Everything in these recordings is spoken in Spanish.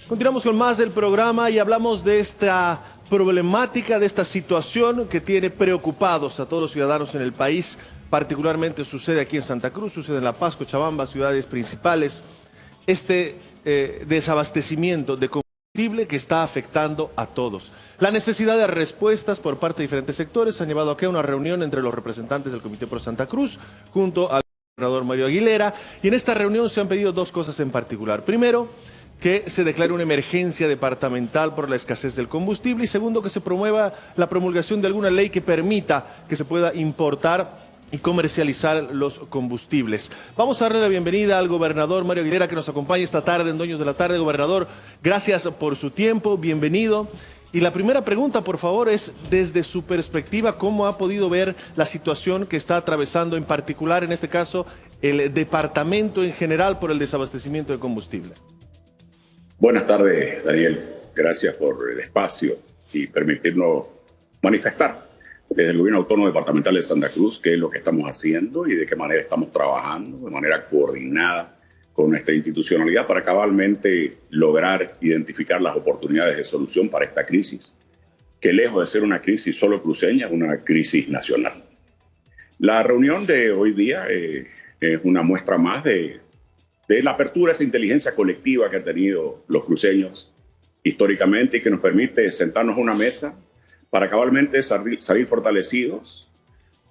Continuamos con más del programa y hablamos de esta problemática, de esta situación que tiene preocupados a todos los ciudadanos en el país. Particularmente sucede aquí en Santa Cruz, sucede en La Paz, Cochabamba, ciudades principales. Este desabastecimiento de combustible que está afectando a todos. La necesidad de respuestas por parte de diferentes sectores ha llevado a que una reunión entre los representantes del Comité Pro Santa Cruz junto al gobernador Mario Aguilera, y en esta reunión se han pedido dos cosas en particular. Primero, que se declare una emergencia departamental por la escasez del combustible, y segundo, que se promueva la promulgación de alguna ley que permita que se pueda importar y comercializar los combustibles. Vamos a darle la bienvenida al gobernador Mario Aguilera, que nos acompaña esta tarde en Dueños de la Tarde. Gobernador, gracias por su tiempo, bienvenido. Y la primera pregunta, por favor, es desde su perspectiva, ¿cómo ha podido ver la situación que está atravesando, en particular, en este caso, el departamento en general por el desabastecimiento de combustible? Buenas tardes, Daniel. Gracias por el espacio y permitirnos manifestar desde el Gobierno Autónomo Departamental de Santa Cruz qué es lo que estamos haciendo y de qué manera estamos trabajando de manera coordinada con nuestra institucionalidad para cabalmente lograr identificar las oportunidades de solución para esta crisis, que lejos de ser una crisis solo cruceña, es una crisis nacional. La reunión de hoy día es una muestra más de la apertura, esa inteligencia colectiva que han tenido los cruceños históricamente y que nos permite sentarnos a una mesa para cabalmente salir fortalecidos,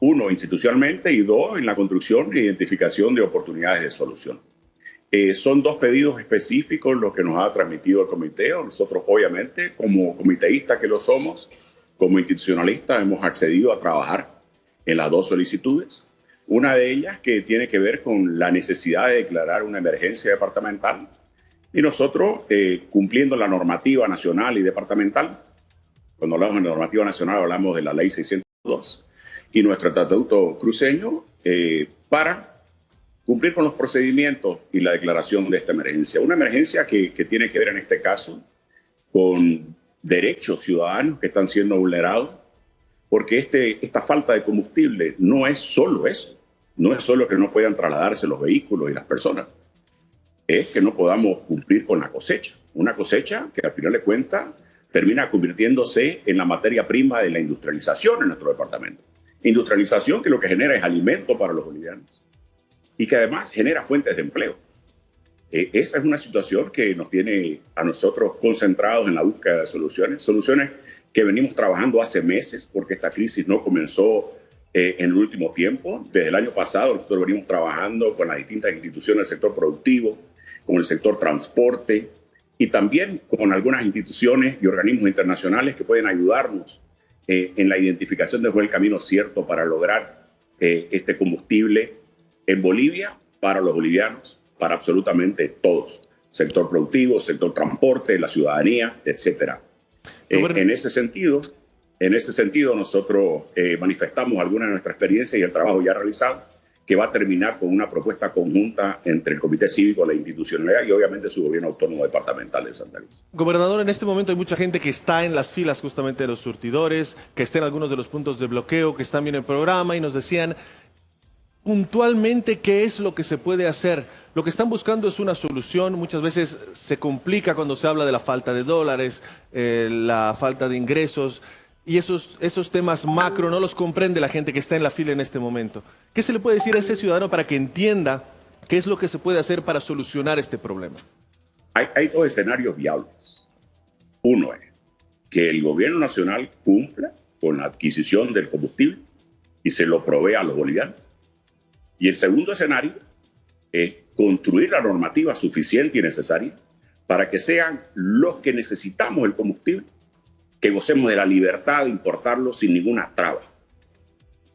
uno, institucionalmente, y dos, en la construcción e identificación de oportunidades de solución. Son dos pedidos específicos los que nos ha transmitido el comité. Nosotros, obviamente, como comiteístas que lo somos, como institucionalistas, hemos accedido a trabajar en las dos solicitudes. Una de ellas que tiene que ver con la necesidad de declarar una emergencia departamental y nosotros, cumpliendo la normativa nacional y departamental, cuando hablamos de normativa nacional hablamos de la ley 602 y nuestro estatuto cruceño, para cumplir con los procedimientos y la declaración de esta emergencia. Una emergencia que tiene que ver en este caso con derechos ciudadanos que están siendo vulnerados, porque esta falta de combustible no es solo eso, no es solo que no puedan trasladarse los vehículos y las personas, es que no podamos cumplir con la cosecha. Una cosecha que al final de cuentas termina convirtiéndose en la materia prima de la industrialización en nuestro departamento. Industrialización que lo que genera es alimento para los bolivianos y que además genera fuentes de empleo. Esa es una situación que nos tiene a nosotros concentrados en la búsqueda de soluciones que venimos trabajando hace meses, porque esta crisis no comenzó en el último tiempo. Desde el año pasado nosotros venimos trabajando con las distintas instituciones del sector productivo, con el sector transporte y también con algunas instituciones y organismos internacionales que pueden ayudarnos en la identificación de cuál es el camino cierto para lograr este combustible en Bolivia, para los bolivianos, para absolutamente todos. Sector productivo, sector transporte, la ciudadanía, etcétera. En ese sentido, nosotros manifestamos alguna de nuestra experiencia y el trabajo ya realizado, que va a terminar con una propuesta conjunta entre el Comité Cívico, la institucionalidad y obviamente su Gobierno Autónomo Departamental de Santa Cruz. Gobernador, en este momento hay mucha gente que está en las filas justamente de los surtidores, que está en algunos de los puntos de bloqueo, que están viendo el programa y nos decían puntualmente qué es lo que se puede hacer. Lo que están buscando es una solución. Muchas veces se complica cuando se habla de la falta de dólares, la falta de ingresos, y esos temas macro no los comprende la gente que está en la fila en este momento. ¿Qué se le puede decir a ese ciudadano para que entienda qué es lo que se puede hacer para solucionar este problema? Hay dos escenarios viables. Uno es que el gobierno nacional cumpla con la adquisición del combustible y se lo provea a los bolivianos. Y el segundo escenario es construir la normativa suficiente y necesaria para que sean los que necesitamos el combustible, que gocemos de la libertad de importarlo sin ninguna traba.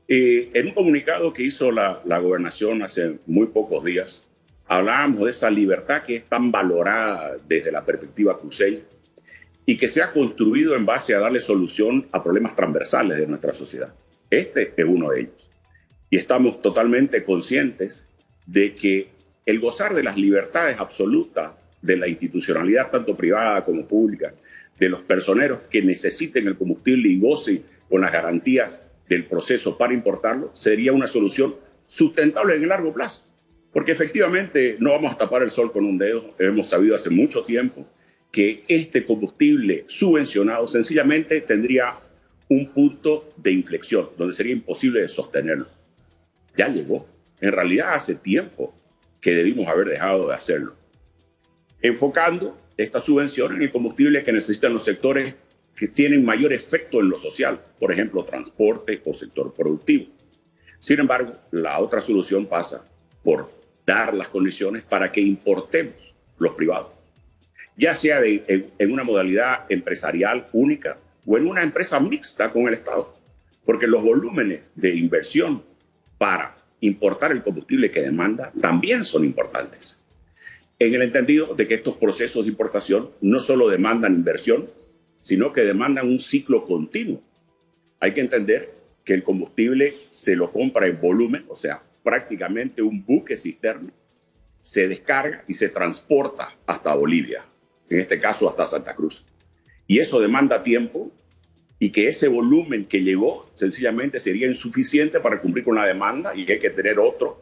En un comunicado que hizo la gobernación hace muy pocos días, hablábamos de esa libertad que es tan valorada desde la perspectiva cruceña y que se ha construido en base a darle solución a problemas transversales de nuestra sociedad. Este es uno de ellos. Y estamos totalmente conscientes de que el gozar de las libertades absolutas de la institucionalidad, tanto privada como pública, de los personeros que necesiten el combustible y gocen con las garantías del proceso para importarlo, sería una solución sustentable en el largo plazo. Porque efectivamente no vamos a tapar el sol con un dedo. Hemos sabido hace mucho tiempo que este combustible subvencionado sencillamente tendría un punto de inflexión donde sería imposible de sostenerlo. Ya llegó. En realidad hace tiempo que debimos haber dejado de hacerlo, enfocando esta subvención en el combustible que necesitan los sectores que tienen mayor efecto en lo social, por ejemplo, transporte o sector productivo. Sin embargo, la otra solución pasa por dar las condiciones para que importemos los privados, ya sea en una modalidad empresarial única o en una empresa mixta con el Estado, porque los volúmenes de inversión para importar el combustible que demanda también son importantes, en el entendido de que estos procesos de importación no solo demandan inversión, sino que demandan un ciclo continuo. Hay que entender que el combustible se lo compra en volumen, o sea, prácticamente un buque cisterna, se descarga y se transporta hasta Bolivia, en este caso hasta Santa Cruz. Y eso demanda tiempo, y que ese volumen que llegó sencillamente sería insuficiente para cumplir con la demanda, y hay que tener otro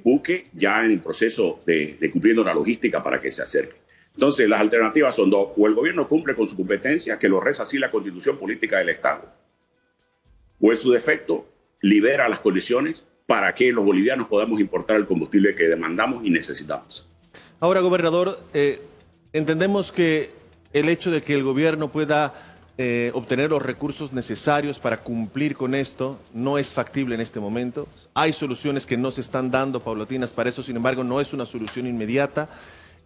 buque ya en el proceso de cumpliendo la logística para que se acerque. Entonces, las alternativas son dos: o el gobierno cumple con su competencia, que lo reza así la Constitución Política del Estado, o en su defecto libera las condiciones para que los bolivianos podamos importar el combustible que demandamos y necesitamos. Ahora, gobernador, entendemos que el hecho de que el gobierno pueda obtener los recursos necesarios para cumplir con esto no es factible en este momento. Hay soluciones que no se están dando paulatinas para eso, sin embargo, no es una solución inmediata.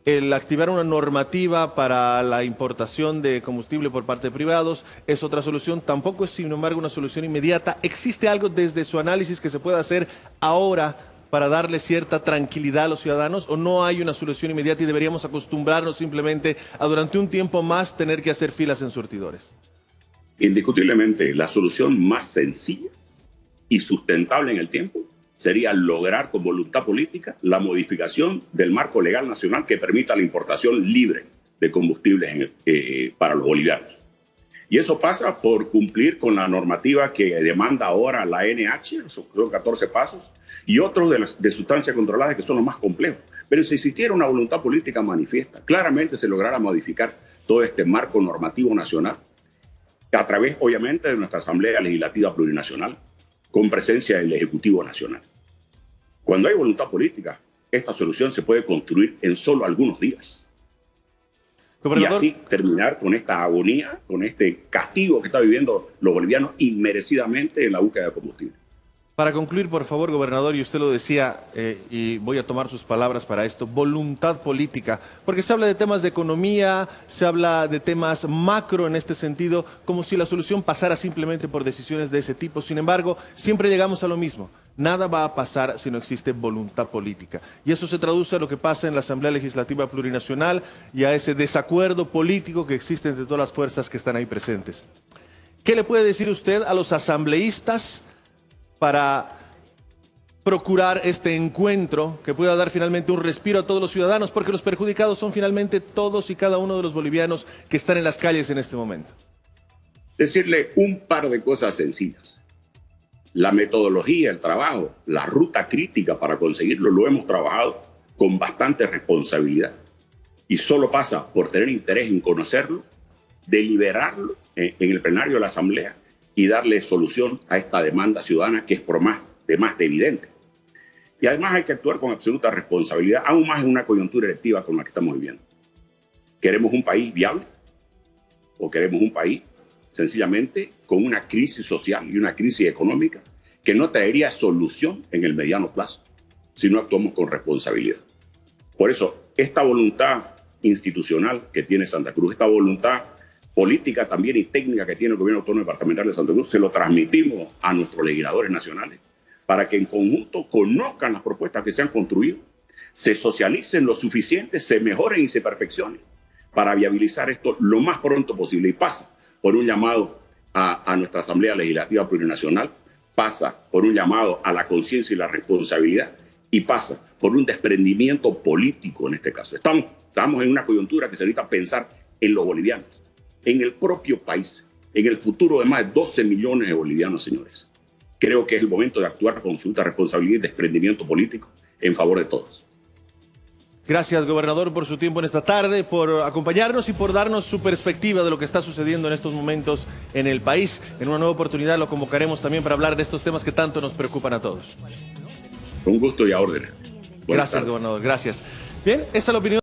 El activar una normativa para la importación de combustible por parte de privados es otra solución, tampoco es, sin embargo, una solución inmediata. ¿Existe algo desde su análisis que se pueda hacer ahora para darle cierta tranquilidad a los ciudadanos, o no hay una solución inmediata y deberíamos acostumbrarnos simplemente a durante un tiempo más tener que hacer filas en surtidores? Indiscutiblemente, la solución más sencilla y sustentable en el tiempo sería lograr con voluntad política la modificación del marco legal nacional que permita la importación libre de combustibles para los bolivianos. Y eso pasa por cumplir con la normativa que demanda ahora la ANH, son 14 pasos, y otros de sustancias controladas que son los más complejos. Pero si existiera una voluntad política manifiesta, claramente se lograra modificar todo este marco normativo nacional a través, obviamente, de nuestra Asamblea Legislativa Plurinacional, con presencia del Ejecutivo Nacional. Cuando hay voluntad política, esta solución se puede construir en solo algunos días. Y así terminar con esta agonía, con este castigo que están viviendo los bolivianos inmerecidamente en la búsqueda de combustible. Para concluir, por favor, gobernador, y usted lo decía, y voy a tomar sus palabras para esto, voluntad política, porque se habla de temas de economía, se habla de temas macro en este sentido, como si la solución pasara simplemente por decisiones de ese tipo. Sin embargo, siempre llegamos a lo mismo. Nada va a pasar si no existe voluntad política. Y eso se traduce a lo que pasa en la Asamblea Legislativa Plurinacional y a ese desacuerdo político que existe entre todas las fuerzas que están ahí presentes. ¿Qué le puede decir usted a los asambleístas para procurar este encuentro que pueda dar finalmente un respiro a todos los ciudadanos? Porque los perjudicados son finalmente todos y cada uno de los bolivianos que están en las calles en este momento. Decirle un par de cosas sencillas. La metodología, el trabajo, la ruta crítica para conseguirlo lo hemos trabajado con bastante responsabilidad. Y solo pasa por tener interés en conocerlo, deliberarlo en el plenario de la Asamblea y darle solución a esta demanda ciudadana que es por más de evidente. Y además hay que actuar con absoluta responsabilidad, aún más en una coyuntura electiva como la que estamos viviendo. ¿Queremos un país viable o queremos un país sencillamente con una crisis social y una crisis económica que no traería solución en el mediano plazo si no actuamos con responsabilidad? Por eso, esta voluntad institucional que tiene Santa Cruz, esta voluntad política también y técnica que tiene el Gobierno Autónomo Departamental de Santa Cruz, se lo transmitimos a nuestros legisladores nacionales para que en conjunto conozcan las propuestas que se han construido, se socialicen lo suficiente, se mejoren y se perfeccionen para viabilizar esto lo más pronto posible. Y pasa por un llamado a nuestra Asamblea Legislativa Plurinacional, pasa por un llamado a la conciencia y la responsabilidad, y pasa por un desprendimiento político en este caso. Estamos en una coyuntura que se necesita pensar en los bolivianos, en el propio país, en el futuro de más de 12 millones de bolivianos, señores. Creo que es el momento de actuar con absoluta responsabilidad y desprendimiento político en favor de todos. Gracias, gobernador, por su tiempo en esta tarde, por acompañarnos y por darnos su perspectiva de lo que está sucediendo en estos momentos en el país. En una nueva oportunidad lo convocaremos también para hablar de estos temas que tanto nos preocupan a todos. Un gusto y a órdenes. Gracias, gobernador. Gracias. Bien, esta es la opinión.